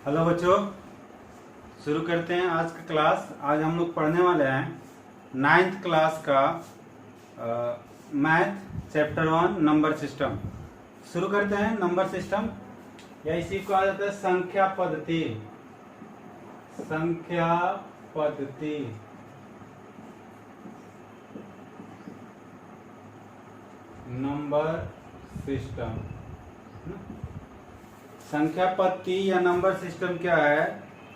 Hello बच्चों, शुरू करते हैं आज का क्लास। आज हम लोग पढ़ने वाले हैं 9th क्लास का मैथ चैप्टर 1 नंबर सिस्टम। शुरू करते हैं नंबर सिस्टम, या इसी को कहा जाता है संख्या पद्धति। संख्या पद्धति नंबर सिस्टम। संख्या पद्धति या नंबर सिस्टम क्या है?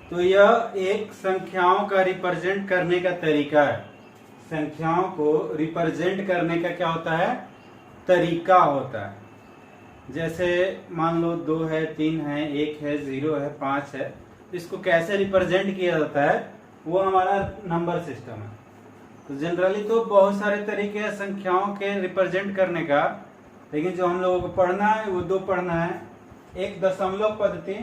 तो यह एक संख्याओं का रिप्रेजेंट करने का तरीका है। संख्याओं को रिप्रेजेंट करने का क्या होता है? तरीका होता है। जैसे मान लो 2 है, 3 है, 1 है, 0 है, 5 है, तो इसको कैसे रिप्रेजेंट किया जाता है, वो हमारा नंबर सिस्टम है। तो जनरली तो बहुत सारे तरीके हैं संख्याओं के रिप्रेजेंट करने का, लेकिन जो हम लोगों को पढ़ना है वो 2 पढ़ना है। एक दशमलव पद्धति,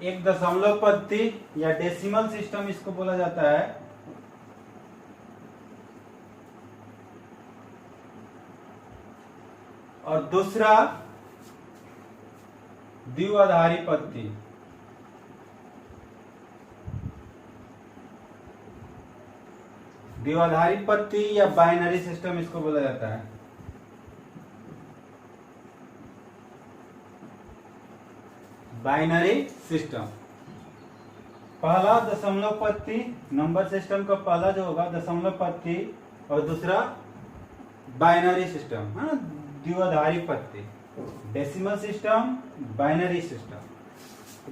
एक दशमलव पद्धति या डेसिमल सिस्टम इसको बोला जाता है। और दूसरा द्विआधारी पद्धति। द्विआधारी पद्धति या बाइनरी सिस्टम इसको बोला जाता है। Binary system. पहला दशमलव पद्धति, नंबर सिस्टम का पहला जो होगा दशमलव पद्धति, और दूसरा बाइनरी सिस्टम है ना, द्विआधारी पद्धति। Decimal system, binary system.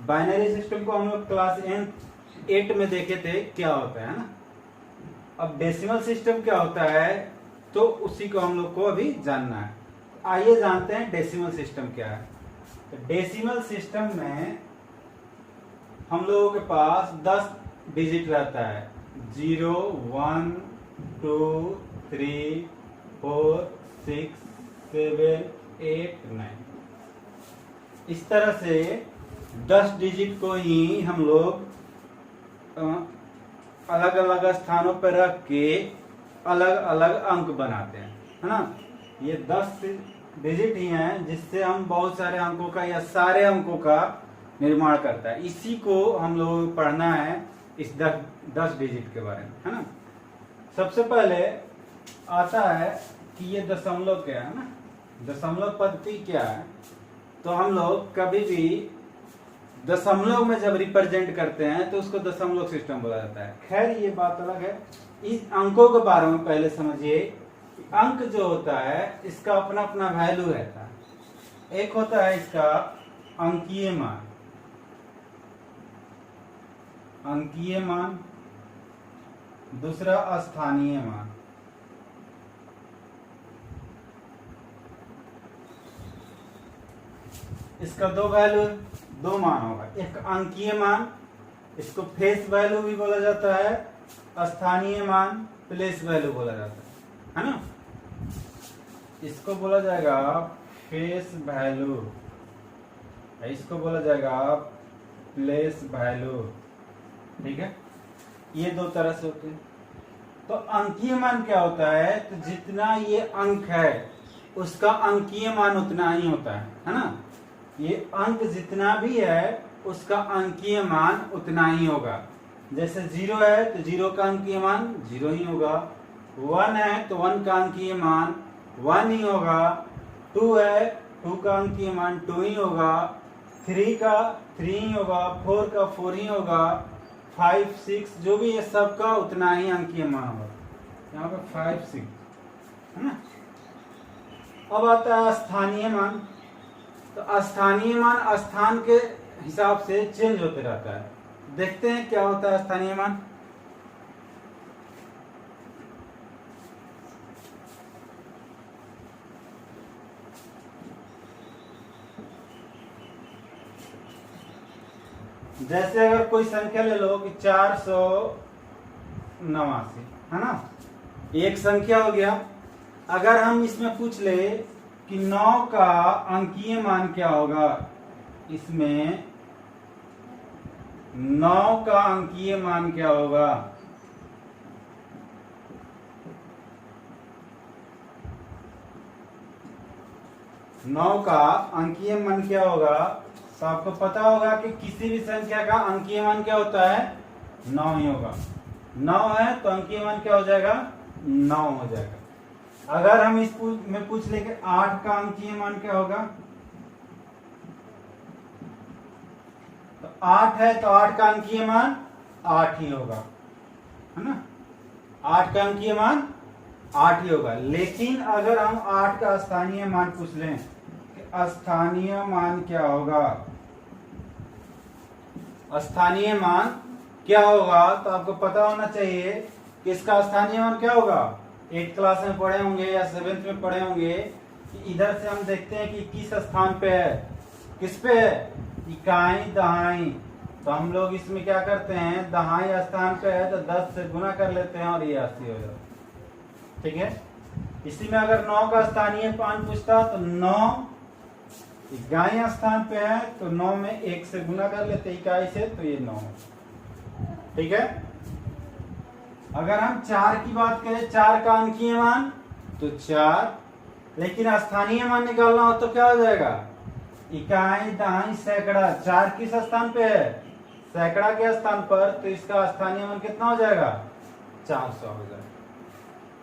Binary system को हम लोग क्लास 8 में देखे थे क्या होता है ना। अब डेसिमल सिस्टम क्या होता है, तो उसी को हम लोग को अभी जानना है। आइए जानते हैं डेसिमल सिस्टम क्या है। तो डेसिमल सिस्टम में हम लोगों के पास 10 डिजिट रहता है। 0, 1, 2, 3, 4, 6, 7, 8, 9। इस तरह से 10 डिजिट को ही हम लोग अलग अलग स्थानों पर रख के अलग अलग अंक बनाते हैं, है ना। ये 10 डिजिट ही हैं जिससे हम बहुत सारे अंकों का या सारे अंकों का निर्माण करता है। इसी को हम लोगों को पढ़ना है, इस 10 डिजिट के बारे में, है ना। सबसे पहले आता है कि ये दशमलव क्या है ना। दशमलव पद्धति क्या है? तो हम लोग कभी भी दशमलव में जब रिप्रेजेंट करते हैं तो उसको दशमलव सिस्टम बोला जाता है। खैर ये बात अलग है। इस अंकों के बारे में पहले समझिए। अंक जो होता है इसका अपना अपना वैल्यू रहता है। एक होता है इसका अंकीय मान, अंकीय मान, दूसरा स्थानीय मान। इसका 2 वैल्यू, 2 मान होगा। एक अंकीय मान, इसको फेस वैल्यू भी बोला जाता है। स्थानीय मान प्लेस वैल्यू बोला जाता है ना। इसको बोला जाएगा फेस वैल्यू, इसको बोला जाएगा प्लेस वैल्यू। ठीक है, ये 2 तरह से होते हैं। तो अंकीय मान क्या होता है? तो जितना ये अंक है उसका अंकीय मान उतना ही होता है ना। ये अंक जितना भी है उसका अंकीय मान उतना ही होगा। जैसे 0 है तो 0 का अंकीय मान 0 ही होगा। 1 है तो 1 का अंकीय मान 1 ही होगा। 2 है, 2 का अंकीय मान 2 ही होगा। 3 का 3 ही होगा। 4 का 4 ही होगा। 5, 6 जो भी है सबका उतना ही अंकीय मान होगा। यहाँ पे 5, 6 है ना। अब आता है स्थानीय मान। तो स्थानीय मान स्थान के हिसाब से चेंज होते रहता है। देखते हैं क्या होता है स्थानीय मान। जैसे अगर कोई संख्या ले लो कि 489 है ना, एक संख्या हो गया। अगर हम इसमें पूछ ले कि 9 का अंकीय मान क्या होगा, इसमें 9 का अंकीय मान क्या होगा, 9 का अंकीय मान क्या होगा? तो आपको पता होगा कि किसी भी संख्या का अंकीय मान क्या होता है? 9 ही होगा। 9 है तो अंकीय मान क्या हो जाएगा? 9 हो जाएगा। अगर हम इस में पूछ ले कि 8 का अंकीय मान क्या होगा, तो 8 है तो 8 का अंकीय मान 8 ही होगा, है ना? 8 का अंकीय मान 8 ही होगा। लेकिन अगर हम 8 का स्थानीय मान पूछ लें कि स्थानीय मान क्या होगा, स्थानीय मान क्या होगा, तो आपको पता होना चाहिए कि इसका स्थानीय मान क्या होगा। 8th क्लास में पढ़े होंगे या 7th में पढ़े होंगे कि इधर से हम देखते हैं कि किस स्थान पे है, किस पे है? इकाई दहाई। तो हम लोग इसमें क्या करते हैं, दहाई स्थान पे है तो 10 से गुना कर लेते हैं और ये 80 हो जाता है। ठीक है। इसी में अगर 9 का स्थानीय मान पूछता तो 9 इकाई स्थान पे है तो 9 में 1 से गुना कर लेते इकाई से, तो ये 9। ठीक है। अगर हम 4 की बात करें, 4 का अंकीय मान तो 4, लेकिन स्थानीय मान निकालना हो तो क्या हो जाएगा? इकाई दहाई सैकड़ा। 4 किस स्थान पे है? सैकड़ा के स्थान पर, तो इसका स्थानीय मान कितना हो जाएगा? 400 हो जाएगा।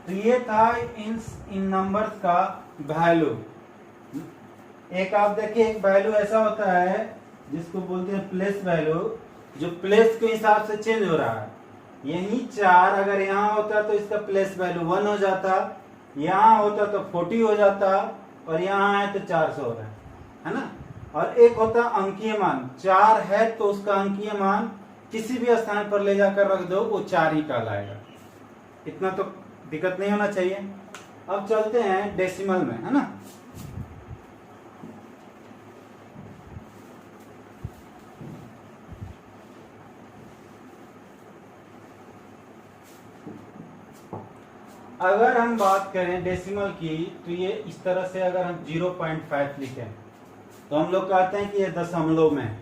तो ये था इन नंबर्स का वैल्यू। एक आप देखिए, एक वैल्यू ऐसा होता है जिसको बोलते हैं प्लेस वैल्यू, जो प्लेस के हिसाब से चेंज हो रहा है। यही 4 अगर यहाँ होता तो इसका प्लेस वैल्यू 1 हो जाता, यहाँ होता तो 40 हो जाता, और यहाँ है तो 400 हो रहा है ना? और एक होता अंकीय मान, 4 है तो उसका अंकीय मान किसी भी स्थान पर ले जाकर रख दो, वो 4 ही कहलाएगा। इतना तो दिक्कत नहीं होना चाहिए। अब चलते हैं डेसिमल में, है ना? अगर हम बात करें डेसिमल की, तो ये इस तरह से अगर हम 0.5 लिखें तो हम लोग कहते हैं कि ये दशमलव में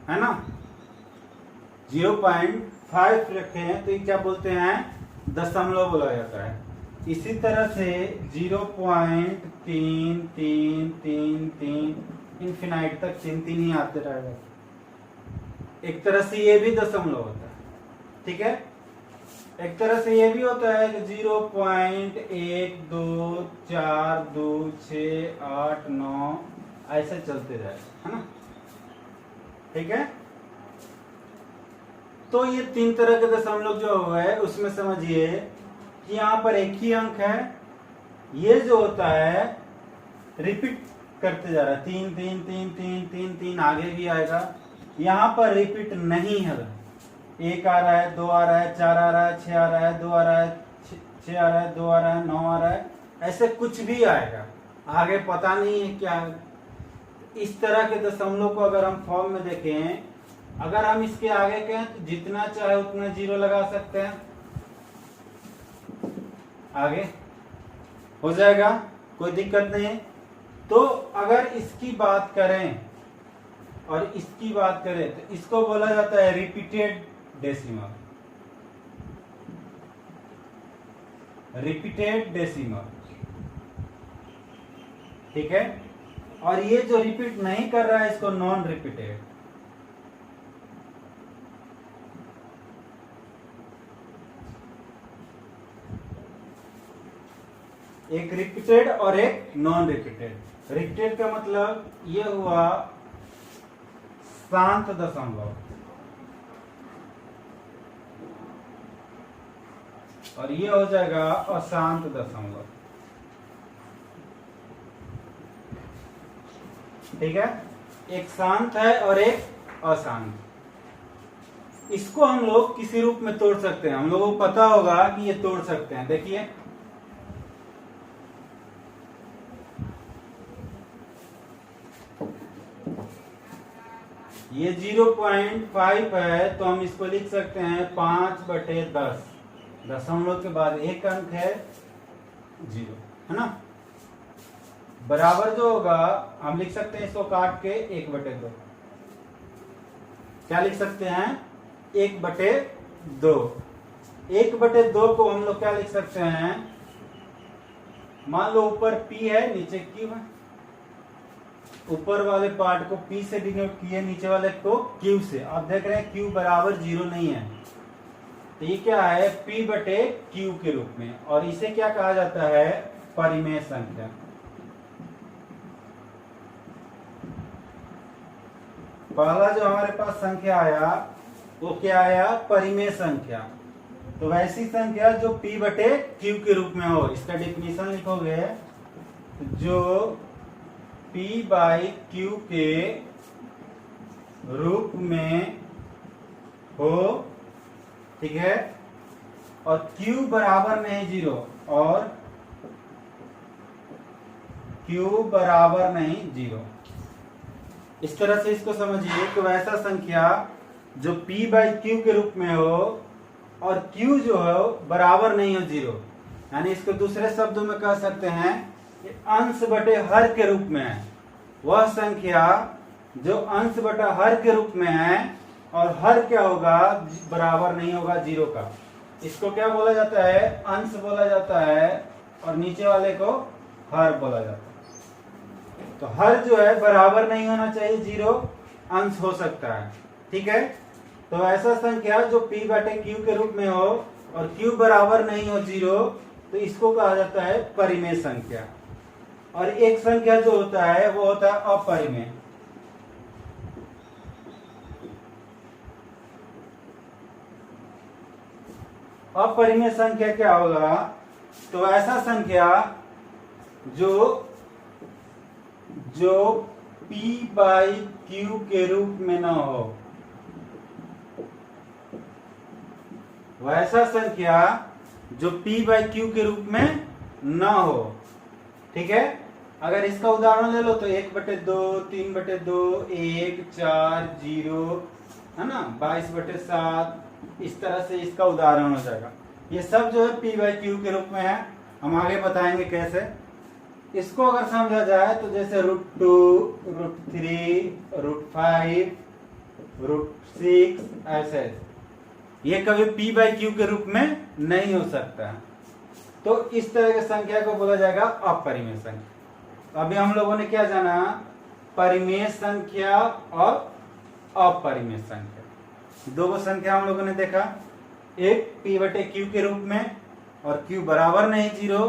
है ना। 0.5 रखे हैं तो ये क्या बोलते हैं? दशमलव बोला जाता है। इसी तरह से 0.3333 इनफिनाइट तक 3 ही आते रहेगा। एक तरह से ये भी दशमलव होता है। ठीक है। एक तरह से ये भी होता है कि 0.124268 ऐसे चलते जाएगा, है ना? ठीक है। तो ये 3 तरह के दशमलव जो है उसमें समझिए कि यहाँ पर एक ही अंक है, ये जो होता है रिपीट करते जा रहा है, 3 3 3 3 3 3 आगे भी आएगा। यहाँ पर रिपीट नहीं है, 1 आ रहा है, 2 आ रहा है, 4 आ रहा है, 6 आ रहा है, 2 आ रहा है, 6 आ रहा है, 2 आ रहा है, 9 आ रहा है, ऐसे कुछ भी आएगा, आगे पता नहीं है क्या। इस तरह के दशमलव को अगर हम फॉर्म में देखें, अगर हम इसके आगे कहें तो जितना चाहे उतना 0 लगा सकते हैं, आगे हो जाएगा, कोई दिक्कत नहीं। तो अगर इसकी बात करें और इसकी बात करें तो इसको बोला जाता है रिपीटेड डेसिमल, रिपीटेड डेसिमल। ठीक है। और ये जो रिपीट नहीं कर रहा है इसको नॉन रिपीटेड। एक रिपीटेड और एक नॉन रिपीटेड। रिपीटेड का मतलब ये हुआ शांत दशमलव, और ये हो जाएगा अशांत दशमलव। ठीक है। एक शांत है और एक अशांत। इसको हम लोग किसी रूप में तोड़ सकते हैं, हम लोगों को पता होगा कि ये तोड़ सकते हैं। देखिए ये 0.5 है तो हम इसको लिख सकते हैं 5/10। दशमलव के बाद एक अंक है 0, है ना। बराबर जो होगा हम लिख सकते हैं इसको काट के 1/2। क्या लिख सकते हैं? 1/2। 1/2 को हम लोग क्या लिख सकते हैं? मान लो ऊपर p है नीचे q है, ऊपर वाले पार्ट को P से डिनोट किए, नीचे वाले को Q से। आप देख रहे हैं Q बराबर 0 नहीं है, तो ये क्या है, P बटे Q के रूप में। और इसे क्या कहा जाता है, परिमेय संख्या। पहला जो हमारे पास संख्या आया वो क्या आया, परिमेय संख्या। तो वैसी संख्या जो P बटे Q के रूप में हो। इसका डेफिनेशन लिखोगे, जो P बाई Q के रूप में हो, ठीक है, और Q बराबर नहीं 0, और Q बराबर नहीं 0। इस तरह से इसको समझिए कि वैसा संख्या जो P बाई Q के रूप में हो और Q जो है बराबर नहीं हो 0, यानी इसको दूसरे शब्दों में कह सकते हैं कि अंश बटे हर के रूप में है। वह संख्या जो अंश बटा हर के रूप में है, और हर क्या होगा, बराबर नहीं होगा 0 का। इसको क्या बोला जाता है, अंश बोला जाता है, और नीचे वाले को हर बोला जाता है। तो हर जो है बराबर नहीं होना चाहिए 0, अंश हो सकता है, ठीक है। तो ऐसा संख्या जो P बटे Q के रूप में हो और Q बराबर नहीं हो 0, तो इसको कहा जाता है परिमेय संख्या। और एक संख्या जो होता है वो होता है अपरिमेय। अपरिमेय संख्या क्या होगा, तो ऐसा संख्या जो P बाई Q के रूप में न हो, वैसा संख्या जो P बाई Q के रूप में न हो, ठीक है। अगर इसका उदाहरण ले लो तो 1/2, 3/2, 1, 4, 0, है ना, 22/7, इस तरह से इसका उदाहरण हो जाएगा। ये सब जो है P बाई Q के रूप में है। हम आगे बताएंगे कैसे। इसको अगर समझा जाए तो जैसे √2, √3, √5, √6 ऐसे, ये कभी P बाई Q के रूप में नहीं हो सकता। तो इस तरह की संख्या को बोला जाएगा अपरिमेय संख्या। अभी हम लोगों ने क्या जाना, परिमेय संख्या और अपरिमेय संख्या। दो संख्या हम लोगों ने देखा, एक P बटे Q के रूप में और Q बराबर नहीं 0,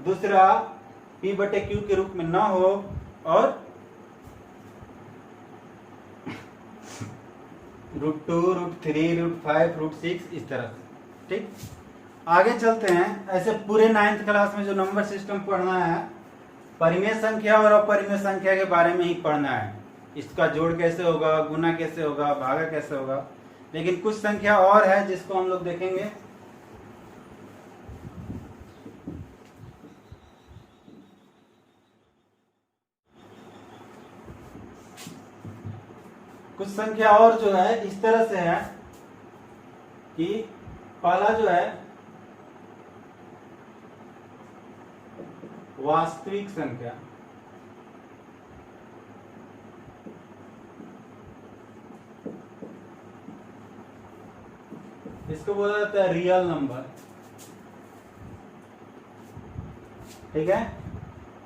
दूसरा P बटे Q के रूप में ना हो और √2, √3, √5, √6 इस तरह से, ठीक। आगे चलते हैं। ऐसे पूरे 9th क्लास में जो नंबर सिस्टम पढ़ना है, परिमेय संख्या और अपरिमेय संख्या के बारे में ही पढ़ना है। इसका जोड़ कैसे होगा, गुना कैसे होगा, भागा कैसे होगा। लेकिन कुछ संख्या और है जिसको हम लोग देखेंगे। कुछ संख्या और जो है इस तरह से है कि पहला जो है वास्तविक संख्या, इसको बोला जाता है रियल नंबर, ठीक है।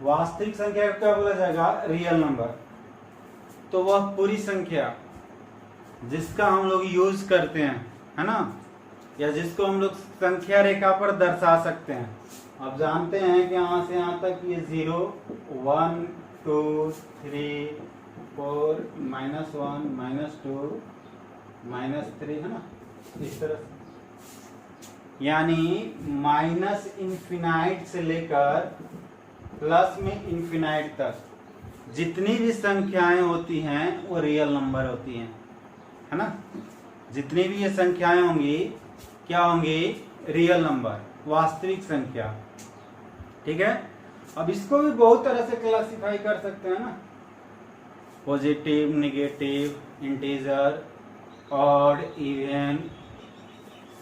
वास्तविक संख्या को क्या बोला जाएगा, रियल नंबर। तो वह पूरी संख्या जिसका हम लोग यूज करते हैं, है ना, या जिसको हम लोग संख्या रेखा पर दर्शा सकते हैं। आप जानते हैं कि यहाँ से यहाँ तक ये 0, 1, 2, 3, 4, -1, -2, -3, है ना, इस तरह से। यानी -इन्फिनाइट से लेकर प्लस में इन्फिनाइट तक जितनी भी संख्याएं होती हैं वो रियल नंबर होती हैं, है ना। जितनी भी ये संख्याएं होंगी क्या होंगी, रियल नंबर, वास्तविक संख्या, ठीक है। अब इसको भी बहुत तरह से क्लासिफाई कर सकते हैं ना, positive, negative, integer, odd, even,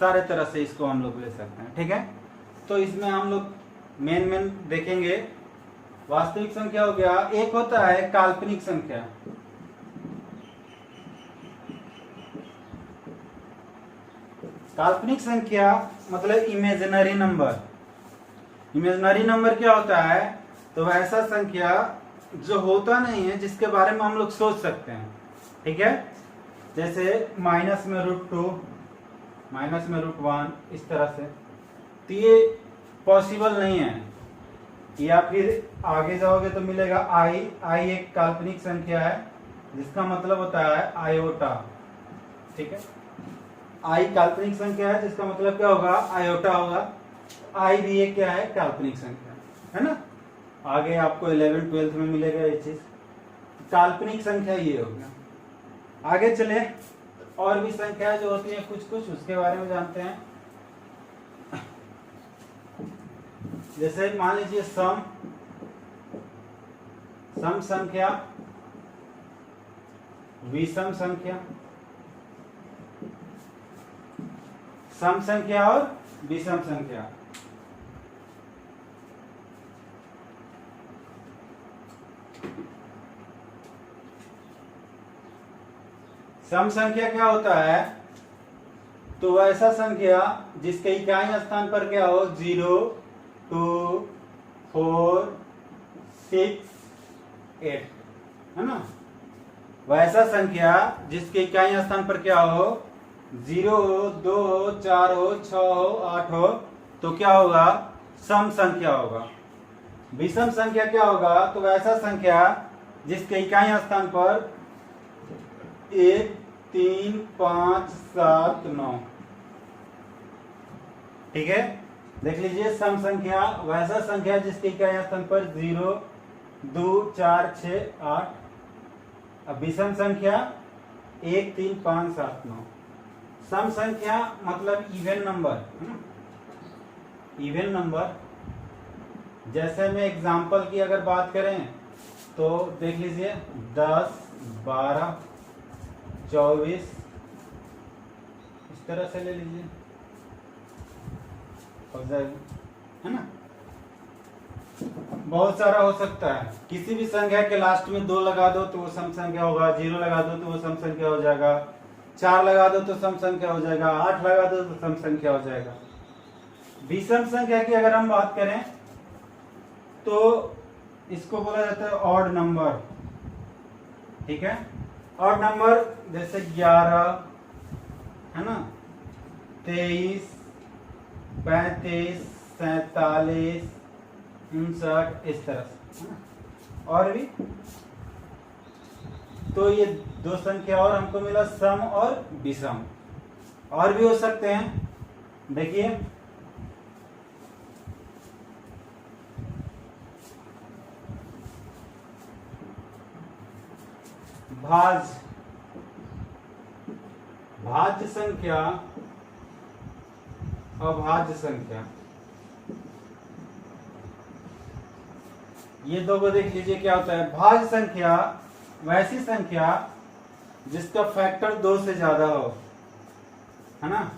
सारे तरह से इसको हम लोग ले सकते हैं, ठीक है। तो इसमें हम लोग मेन देखेंगे। वास्तविक संख्या हो गया, एक होता है काल्पनिक संख्या। काल्पनिक संख्या मतलब इमेजिनरी नंबर। इमेजिनरी नंबर क्या होता है, तो ऐसा संख्या जो होता नहीं है, जिसके बारे में हम लोग सोच सकते हैं, ठीक है, जैसे माइनस में √2, माइनस में √1, इस तरह से, तो ये पॉसिबल नहीं है। या फिर आगे जाओगे तो मिलेगा आई एक काल्पनिक संख्या है जिसका मतलब होता है आयोटा, ठीक है, आई काल्पनिक संख्या है जिसका मतलब क्या होगा, आयोटा होगा। आई भी एक क्या है, काल्पनिक संख्या है ना। आगे आपको 11th 12th में मिलेगा ये चीज, काल्पनिक संख्या ये हो गया। आगे चले, और भी संख्याएं जो होती हैं कुछ कुछ, उसके बारे में जानते हैं। जैसे मान लीजिए सम संख्या, विषम संख्या, सम संख्या और विषम संख्या। सम संख्या क्या होता है, तो वैसा संख्या जिसके इकाई स्थान पर क्या हो, 0, 2, 4, 6, 8, है ना। वैसा संख्या जिसके इकाई स्थान पर क्या हो, 0 हो, 2 हो, 4 हो, 6 हो, 8 हो, तो क्या होगा, सम संख्या होगा। विषम संख्या क्या होगा, तो वैसा संख्या जिसके इकाई स्थान पर 1, 3, 5, 7, 9, ठीक है। देख लीजिए, सम संख्या वैसा संख्या जिसके इकाई स्थान पर 0, 2, 4, 6, 8। अब विषम संख्या 1, 3, 5, 7, 9। सम संख्या मतलब इवन नंबर, इवन नंबर। जैसे में एग्जाम्पल की अगर बात करें तो देख लीजिए 10, 12, 24, इस तरह से ले लीजिए, हो जाएगा, है ना। बहुत सारा हो सकता है। किसी भी संख्या के लास्ट में 2 लगा दो तो वो सम संख्या होगा, 0 लगा दो तो वो सम संख्या हो जाएगा, 4 लगा दो तो सम संख्या हो जाएगा, 8 लगा दो तो सम संख्या हो जाएगा। विषम संख्या की अगर हम बात करें तो इसको बोला जाता है ऑड नंबर, ठीक है। ऑड नंबर जैसे 11, है ना, 23, 35, 47, 59, इस तरह से, है ना। और भी तो ये 2 संख्या और हमको मिला, सम और विषम। और भी हो सकते हैं, देखिए भाज्य संख्या, अभाज्य संख्या, ये दो को देख लीजिए क्या होता है। भाज्य संख्या वैसी संख्या जिसका फैक्टर 2 से ज्यादा हो, है ना।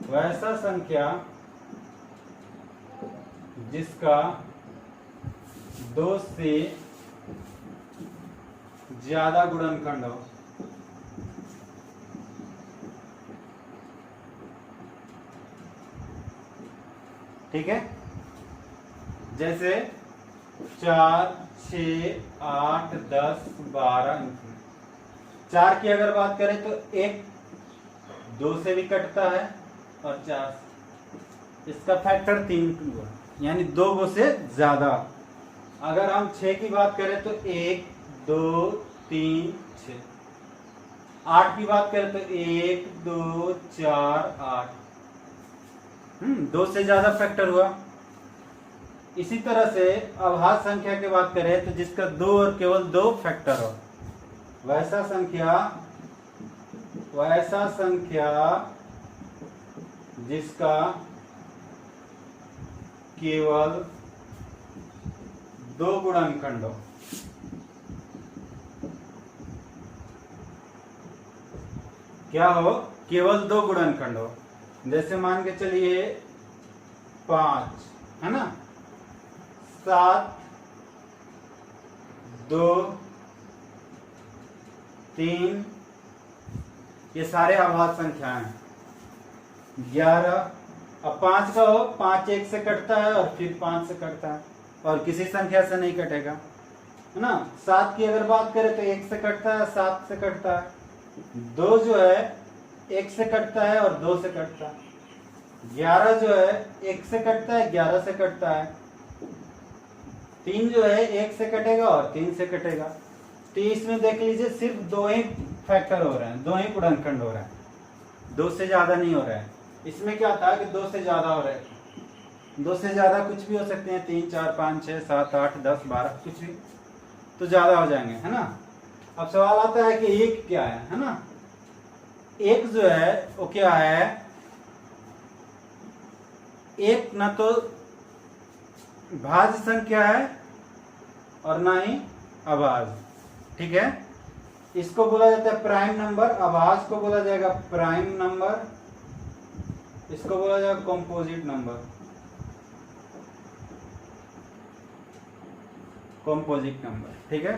वैसा संख्या जिसका 2 से ज्यादा गुणनखंड हो, ठीक है। जैसे 4, 6, 8, 10, 12, 4 की अगर बात करें तो 1 2 से भी कटता है और 4, इसका फैक्टर 3 हुआ, यानी 2 गो से ज्यादा। अगर हम 6 की बात करें तो 1, 2, 3, 6। 8 की बात करें तो 1, 2, 4, 8, 2 से ज्यादा फैक्टर हुआ। इसी तरह से अभाज्य संख्या की बात करें तो जिसका 2 और केवल 2 फैक्टर हो, वैसा संख्या जिसका केवल 2 गुणनखंड हो, क्या हो, केवल 2 गुणनखंड हो। जैसे मान के चलिए 5, है ना, 7, 2, 3, ये सारे अभाज्य संख्याएं हैं। 11, अब 5 का हो, 5 1 से कटता है और फिर 5 से कटता है और किसी संख्या से नहीं कटेगा, है ना। 7 की अगर बात करें तो 1 से कटता है, 7 से कटता है। 2 जो है 1 से कटता है और 2 से कटता है। 11 जो है 1 से कटता है, 11 से कटता है। 3 जो है 1 से कटेगा और 3 से कटेगा। तो इसमें देख लीजिए सिर्फ 2 ही फैक्टर हो रहे हैं, 2 ही गुणनखंड हो रहा है, 2 से ज्यादा नहीं हो रहा है। इसमें क्या था कि 2 से ज्यादा हो रहा है, 2 से ज्यादा कुछ भी हो सकते हैं, 3 4 5 6 7 8 10 12 कुछ भी, तो ज्यादा हो जाएंगे, है ना। अब सवाल आता है कि एक क्या है ना। एक जो है वो क्या है, एक ना तो भाज्य संख्या है और ना ही अभाज्य, ठीक है। इसको बोला जाता है प्राइम नंबर, अभाज्य को बोला जाएगा प्राइम नंबर, इसको बोला जाएगा कंपोजिट नंबर, कंपोजिट नंबर, ठीक है।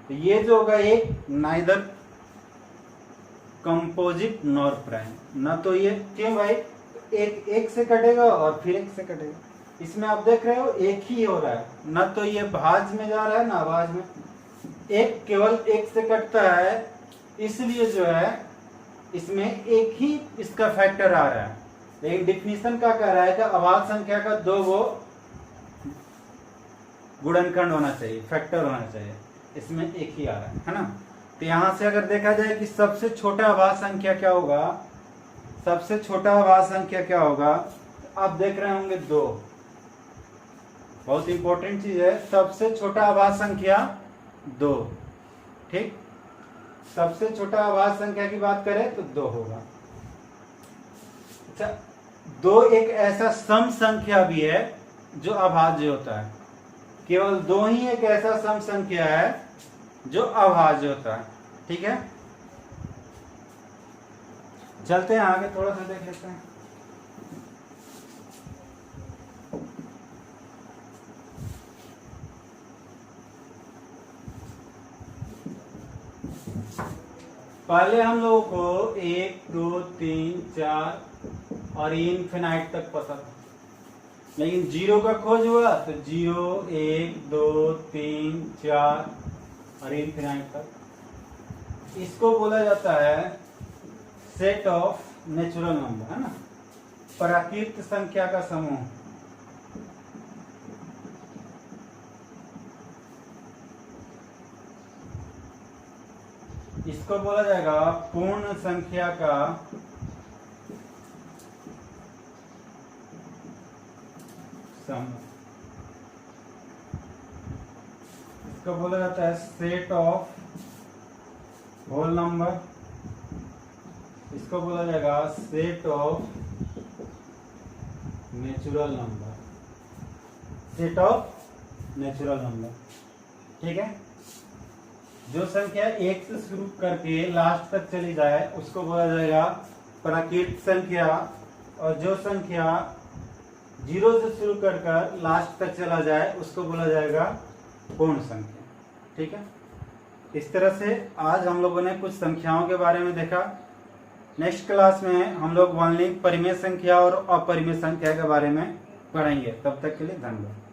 तो ये जो होगा एक नाइदर कंपोजिट नॉर प्राइम, ना तो ये, क्यों भाई, एक से कटेगा और फिर 1 से कटेगा। इसमें आप देख रहे हो एक ही हो रहा है, ना तो ये भाज्य में जा रहा है ना अभाज्य में, एक केवल 1 से कटता है, इसलिए जो है इसमें एक ही इसका फैक्टर आ रहा है। लेकिन डिफिनीशन क्या कह रहा है कि अभाज्य संख्या का 2 गो गुणनखंड होना चाहिए, फैक्टर होना चाहिए, इसमें एक ही आ रहा है ना। तो यहां से अगर देखा जाए कि सबसे छोटा अभाज्य संख्या क्या होगा, सबसे छोटा अभाज्य संख्या क्या होगा, आप देख रहे होंगे 2, बहुत इंपॉर्टेंट चीज है, सबसे छोटा अभाज्य संख्या 2, ठीक। सबसे छोटा अभाज्य संख्या की बात करें तो 2 होगा। अच्छा, 2 एक ऐसा सम संख्या भी है जो अभाज्य होता है, केवल 2 ही एक ऐसा सम संख्या है जो अभाज्य होता है, ठीक है। चलते हैं आगे, थोड़ा सा देख लेते हैं। पहले हम लोगों को 1 2 3 4 और इनफिनाइट तक पता था, लेकिन 0 का खोज हुआ तो 0 1 2 3 4 और इनफिनाइट तक। इसको बोला जाता है सेट ऑफ नेचुरल नंबर, है ना, प्राकृत संख्या का समूह। इसको बोला जाएगा पूर्ण संख्या का समूह। इसको बोला जाता है सेट ऑफ होल नंबर, इसको बोला जाएगा set of natural number, set of natural number, ठीक है। जो संख्या 1 से शुरू करके लास्ट तक चली जाए उसको बोला जाएगा प्राकृत संख्या, और जो संख्या 0 से शुरू कर लास्ट तक चला जाए उसको बोला जाएगा पूर्ण संख्या, ठीक है। इस तरह से आज हम लोगों ने कुछ संख्याओं के बारे में देखा। नेक्स्ट क्लास में हम लोग ओनली परिमेय संख्या और अपरिमेय संख्या के बारे में पढ़ेंगे। तब तक के लिए धन्यवाद।